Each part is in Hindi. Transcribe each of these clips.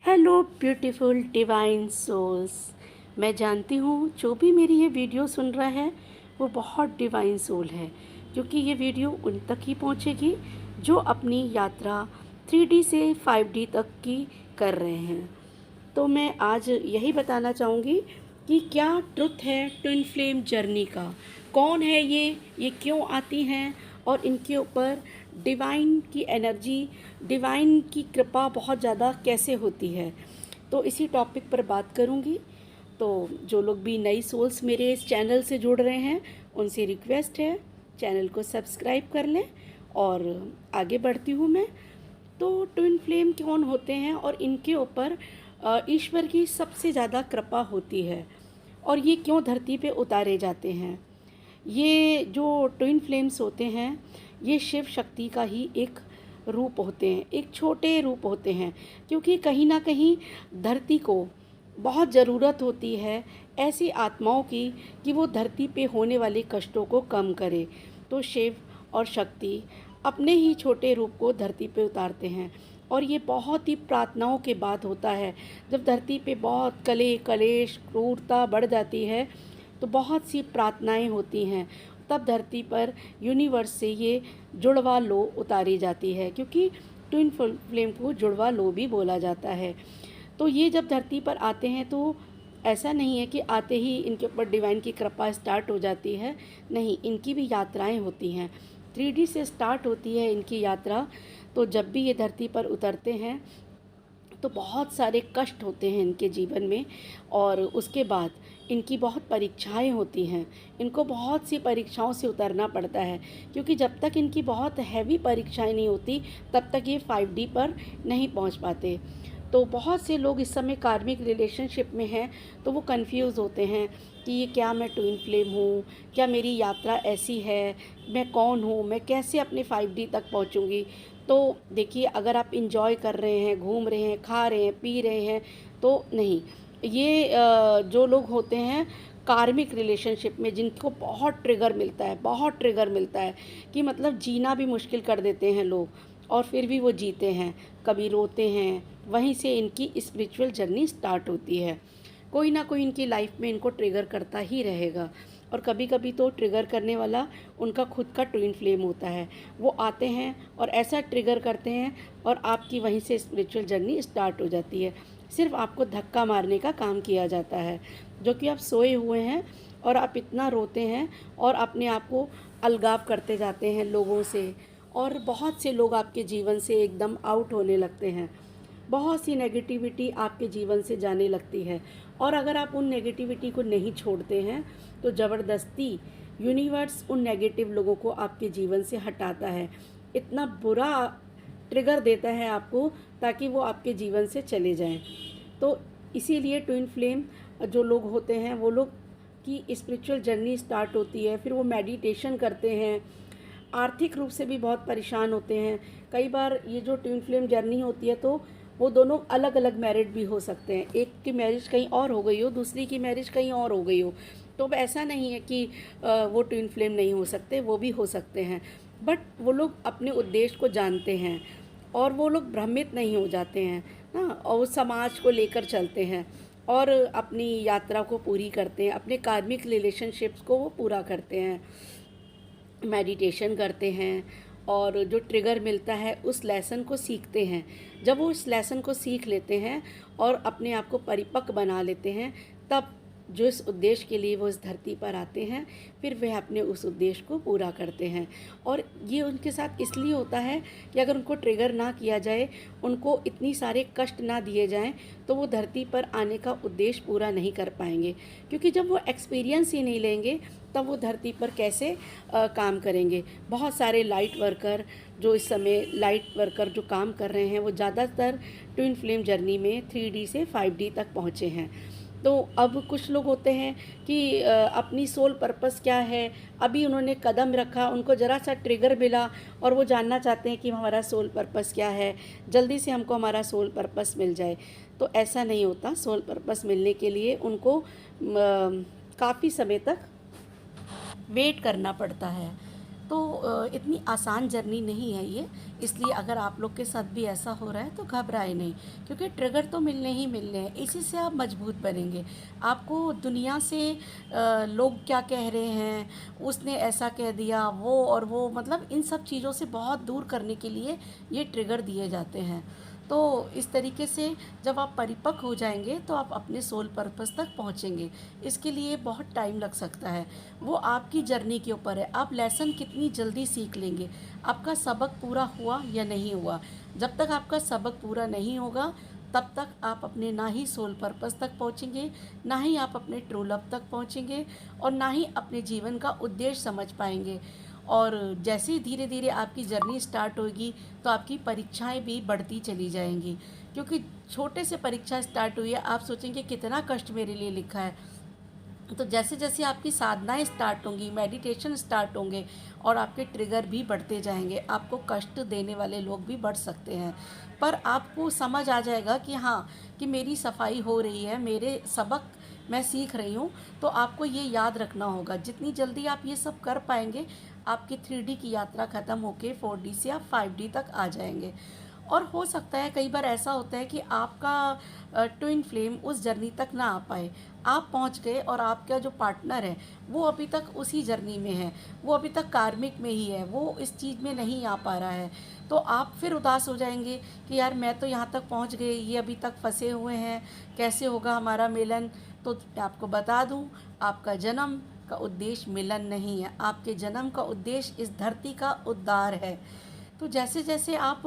Hello beautiful divine souls. मैं जानती हूँ जो भी मेरी ये वीडियो सुन रहा है वो बहुत डिवाइन सोल है, क्योंकि ये वीडियो उन तक ही पहुँचेगी जो अपनी यात्रा 3D से 5D तक की कर रहे हैं। तो मैं आज यही बताना चाहूँगी कि क्या ट्रुथ है ट्विन फ्लेम जर्नी का, कौन है ये क्यों आती हैं और इनके ऊपर डिवाइन की एनर्जी, डिवाइन की कृपा बहुत ज़्यादा कैसे होती है। तो इसी टॉपिक पर बात करूँगी। तो जो लोग भी नई सोल्स मेरे इस चैनल से जुड़ रहे हैं उनसे रिक्वेस्ट है चैनल को सब्सक्राइब कर लें। और आगे बढ़ती हूँ मैं। तो ट्विन फ्लेम कौन होते हैं और इनके ऊपर ईश्वर की सबसे ज़्यादा कृपा होती है और ये क्यों धरती पे उतारे जाते हैं। ये जो ट्विन फ्लेम्स होते हैं ये शिव शक्ति का ही एक रूप होते हैं, एक छोटे रूप होते हैं, क्योंकि कहीं ना कहीं धरती को बहुत ज़रूरत होती है ऐसी आत्माओं की कि वो धरती पे होने वाले कष्टों को कम करे। तो शिव और शक्ति अपने ही छोटे रूप को धरती पे उतारते हैं और ये बहुत ही प्रार्थनाओं के बाद होता है। जब धरती पे बहुत कलेश क्रूरता बढ़ जाती है तो बहुत सी प्रार्थनाएं होती हैं, तब धरती पर यूनिवर्स से ये जुड़वा लो उतारी जाती है, क्योंकि ट्विन फ्लेम को जुड़वा लो भी बोला जाता है। तो ये जब धरती पर आते हैं तो ऐसा नहीं है कि आते ही इनके ऊपर डिवाइन की कृपा स्टार्ट हो जाती है, नहीं, इनकी भी यात्राएं होती हैं। 3D से स्टार्ट होती है इनकी यात्रा। तो जब भी ये धरती पर उतरते हैं तो बहुत सारे कष्ट होते हैं इनके जीवन में और उसके बाद इनकी बहुत परीक्षाएं होती हैं। इनको बहुत सी परीक्षाओं से उतरना पड़ता है, क्योंकि जब तक इनकी बहुत हैवी परीक्षाएं नहीं होती तब तक ये 5D पर नहीं पहुंच पाते। तो बहुत से लोग इस समय कार्मिक रिलेशनशिप में हैं तो वो कंफ्यूज होते हैं कि ये क्या मैं ट्विन फ्लेम हूँ, क्या मेरी यात्रा ऐसी है, मैं कौन हूँ, मैं कैसे अपने 5D तक पहुँचूँगी। तो देखिए, अगर आप इंजॉय कर रहे हैं, घूम रहे हैं, खा रहे हैं, पी रहे हैं तो नहीं, ये जो लोग होते हैं कार्मिक रिलेशनशिप में जिनको बहुत ट्रिगर मिलता है, बहुत ट्रिगर मिलता है कि मतलब जीना भी मुश्किल कर देते हैं लोग और फिर भी वो जीते हैं, कभी रोते हैं, वहीं से इनकी स्पिरिचुअल जर्नी स्टार्ट होती है। कोई ना कोई इनकी लाइफ में इनको ट्रिगर करता ही रहेगा और कभी कभी तो ट्रिगर करने वाला उनका खुद का ट्विन फ्लेम होता है। वो आते हैं और ऐसा ट्रिगर करते हैं और आपकी वहीं से स्पिरिचुअल जर्नी स्टार्ट हो जाती है। सिर्फ आपको धक्का मारने का काम किया जाता है, जो कि आप सोए हुए हैं और आप इतना रोते हैं और अपने आप को अलगाव करते जाते हैं लोगों से और बहुत से लोग आपके जीवन से एकदम आउट होने लगते हैं। बहुत सी नेगेटिविटी आपके जीवन से जाने लगती है और अगर आप उन नेगेटिविटी को नहीं छोड़ते हैं तो ज़बरदस्ती यूनिवर्स उन नेगेटिव लोगों को आपके जीवन से हटाता है, इतना बुरा ट्रिगर देता है आपको ताकि वो आपके जीवन से चले जाएं। तो इसीलिए ट्विन फ्लेम जो लोग होते हैं वो लोग की स्पिरिचुअल जर्नी स्टार्ट होती है, फिर वो मेडिटेशन करते हैं, आर्थिक रूप से भी बहुत परेशान होते हैं। कई बार ये जो ट्विन फ्लेम जर्नी होती है तो वो दोनों अलग अलग मैरिड भी हो सकते हैं, एक की मैरिज कहीं और हो गई हो, दूसरी की मैरिज कहीं और हो गई हो। तो ऐसा नहीं है कि वो ट्विन फ्लेम नहीं हो सकते, वो भी हो सकते हैं। बट वो लोग अपने उद्देश्य को जानते हैं और वो लोग भ्रमित नहीं हो जाते हैं ना, और वो समाज को लेकर चलते हैं और अपनी यात्रा को पूरी करते हैं, अपने कार्मिक रिलेशनशिप्स को वो पूरा करते हैं, मेडिटेशन करते हैं और जो ट्रिगर मिलता है उस लेसन को सीखते हैं। जब वो उस लेसन को सीख लेते हैं और अपने आप को परिपक्व बना लेते हैं, तब जो इस उद्देश्य के लिए वो इस धरती पर आते हैं फिर वह अपने उस उद्देश्य को पूरा करते हैं। और ये उनके साथ इसलिए होता है कि अगर उनको ट्रिगर ना किया जाए, उनको इतनी सारे कष्ट ना दिए जाएं, तो वो धरती पर आने का उद्देश्य पूरा नहीं कर पाएंगे, क्योंकि जब वो एक्सपीरियंस ही नहीं लेंगे तब वो धरती पर कैसे काम करेंगे। बहुत सारे लाइट वर्कर जो इस समय लाइट वर्कर जो काम कर रहे हैं वो ज़्यादातर ट्विन फ्लेम जर्नी में 3D से 5D तक पहुँचे हैं। तो अब कुछ लोग होते हैं कि अपनी सोल पर्पस क्या है, अभी उन्होंने कदम रखा, उनको ज़रा सा ट्रिगर मिला और वो जानना चाहते हैं कि हमारा सोल पर्पस क्या है, जल्दी से हमको हमारा सोल पर्पस मिल जाए। तो ऐसा नहीं होता। सोल पर्पस मिलने के लिए उनको काफ़ी समय तक वेट करना पड़ता है। तो इतनी आसान जर्नी नहीं है ये। इसलिए अगर आप लोग के साथ भी ऐसा हो रहा है तो घबराए नहीं, क्योंकि ट्रिगर तो मिलने ही मिलने हैं। इसी से आप मजबूत बनेंगे। आपको दुनिया से लोग क्या कह रहे हैं, उसने ऐसा कह दिया, वो और वो, मतलब इन सब चीज़ों से बहुत दूर करने के लिए ये ट्रिगर दिए जाते हैं। तो इस तरीके से जब आप परिपक्व हो जाएंगे तो आप अपने सोल पर्पस तक पहुंचेंगे। इसके लिए बहुत टाइम लग सकता है, वो आपकी जर्नी के ऊपर है। आप लेसन कितनी जल्दी सीख लेंगे, आपका सबक पूरा हुआ या नहीं हुआ। जब तक आपका सबक पूरा नहीं होगा तब तक आप अपने ना ही सोल पर्पस तक पहुंचेंगे, ना ही आप अपने ट्रू लव तक पहुंचेंगे, और ना ही अपने जीवन का उद्देश्य समझ पाएंगे। और जैसे ही धीरे धीरे आपकी जर्नी स्टार्ट होगी तो आपकी परीक्षाएं भी बढ़ती चली जाएंगी, क्योंकि छोटे से परीक्षा स्टार्ट हुई है, आप सोचेंगे कितना कष्ट मेरे लिए लिखा है। तो जैसे जैसे आपकी साधनाएं स्टार्ट होंगी, मेडिटेशन स्टार्ट होंगे, और आपके ट्रिगर भी बढ़ते जाएंगे। आपको कष्ट देने वाले लोग भी बढ़ सकते हैं, पर आपको समझ आ जाएगा कि हाँ, कि मेरी सफाई हो रही है, मेरे सबक मैं सीख रही हूँ। तो आपको ये याद रखना होगा, जितनी जल्दी आप ये सब कर पाएंगे, आपकी 3D की यात्रा ख़त्म होके 4D से आप 5D तक आ जाएंगे। और हो सकता है कई बार ऐसा होता है कि आपका ट्विन फ्लेम उस जर्नी तक ना आ पाए, आप पहुंच गए और आपका जो पार्टनर है वो अभी तक उसी जर्नी में है, वो अभी तक कार्मिक में ही है, वो इस चीज़ में नहीं आ पा रहा है। तो आप फिर उदास हो जाएंगे कि यार मैं तो यहाँ तक पहुँच गए, ये अभी तक फंसे हुए हैं, कैसे होगा हमारा मिलन। तो मैं आपको बता दूँ, आपका जन्म का उद्देश्य मिलन नहीं है, आपके जन्म का उद्देश्य इस धरती का उद्धार है। तो जैसे जैसे आप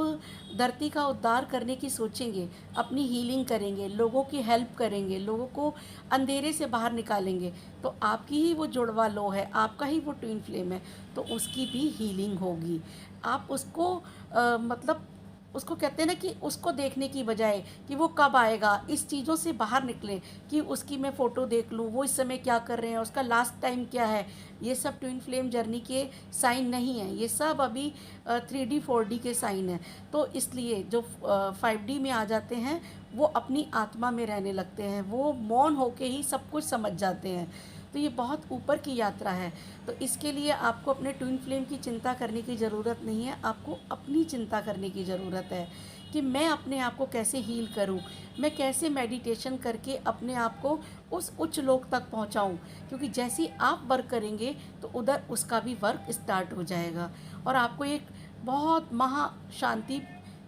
धरती का उद्धार करने की सोचेंगे, अपनी हीलिंग करेंगे, लोगों की हेल्प करेंगे, लोगों को अंधेरे से बाहर निकालेंगे, तो आपकी ही वो जुड़वा लो है, आपका ही वो ट्विन फ्लेम है, तो उसकी भी हीलिंग होगी। आप उसको मतलब उसको कहते हैं ना, कि उसको देखने की बजाय कि वो कब आएगा, इस चीज़ों से बाहर निकलें कि उसकी मैं फ़ोटो देख लूँ, वो इस समय क्या कर रहे हैं, उसका लास्ट टाइम क्या है। ये सब ट्विन फ्लेम जर्नी के साइन नहीं है, ये सब अभी 3D 4D के साइन हैं। तो इसलिए जो 5D में आ जाते हैं वो अपनी आत्मा में रहने लगते हैं, वो मौन होके ही सब कुछ समझ जाते हैं। तो ये बहुत ऊपर की यात्रा है। तो इसके लिए आपको अपने ट्विन फ्लेम की चिंता करने की ज़रूरत नहीं है, आपको अपनी चिंता करने की ज़रूरत है कि मैं अपने आप को कैसे हील करूं, मैं कैसे मेडिटेशन करके अपने आप को उस उच्च लोक तक पहुंचाऊं। क्योंकि जैसे ही आप वर्क करेंगे तो उधर उसका भी वर्क स्टार्ट हो जाएगा, और आपको एक बहुत महा शांति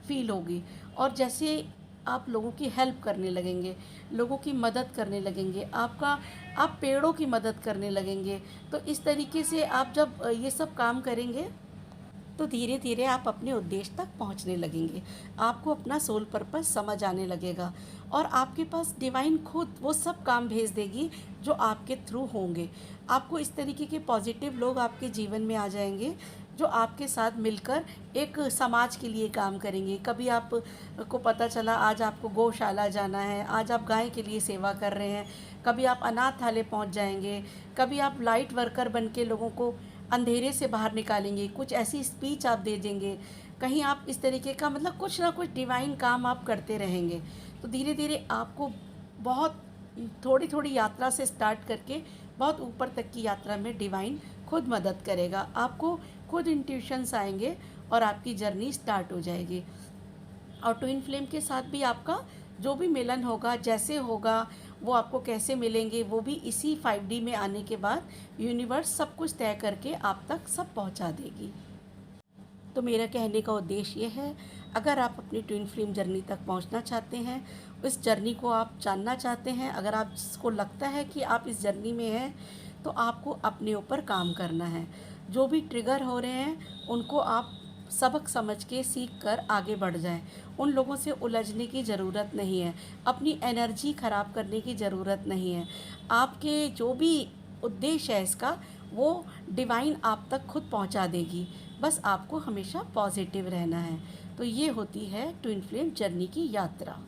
फील होगी। और जैसे आप लोगों की हेल्प करने लगेंगे, लोगों की मदद करने लगेंगे, आप पेड़ों की मदद करने लगेंगे। तो इस तरीके से आप जब ये सब काम करेंगे तो धीरे धीरे आप अपने उद्देश्य तक पहुंचने लगेंगे। आपको अपना सोल पर्पस समझ आने लगेगा, और आपके पास डिवाइन खुद वो सब काम भेज देगी जो आपके थ्रू होंगे। आपको इस तरीके के पॉजिटिव लोग आपके जीवन में आ जाएंगे जो आपके साथ मिलकर एक समाज के लिए काम करेंगे। कभी आपको पता चला आज आपको गौशाला जाना है, आज आप गाय के लिए सेवा कर रहे हैं, कभी आप अनाथालय पहुंच जाएंगे, कभी आप लाइट वर्कर बन के लोगों को अंधेरे से बाहर निकालेंगे, कुछ ऐसी स्पीच आप दे देंगे, कहीं आप इस तरीके का, मतलब कुछ ना कुछ डिवाइन काम आप करते रहेंगे। तो धीरे धीरे आपको बहुत थोड़ी थोड़ी यात्रा से स्टार्ट करके बहुत ऊपर तक की यात्रा में डिवाइन खुद मदद करेगा। आपको खुद इंट्यूशंस आएंगे और आपकी जर्नी स्टार्ट हो जाएगी। और ट्विन फ्लेम के साथ भी आपका जो भी मिलन होगा, जैसे होगा, वो आपको कैसे मिलेंगे, वो भी इसी 5D में आने के बाद यूनिवर्स सब कुछ तय करके आप तक सब पहुंचा देगी। तो मेरा कहने का उद्देश्य ये है, अगर आप अपनी ट्विन फ्लेम जर्नी तक पहुंचना चाहते हैं, इस जर्नी को आप जानना चाहते हैं, अगर आपको लगता है कि आप इस जर्नी में हैं, तो आपको अपने ऊपर काम करना है। जो भी ट्रिगर हो रहे हैं उनको आप सबक समझ के सीख कर आगे बढ़ जाएं। उन लोगों से उलझने की ज़रूरत नहीं है, अपनी एनर्जी ख़राब करने की ज़रूरत नहीं है। आपके जो भी उद्देश्य है इसका, वो डिवाइन आप तक खुद पहुंचा देगी। बस आपको हमेशा पॉजिटिव रहना है। तो ये होती है ट्विन फ्लेम जर्नी की यात्रा।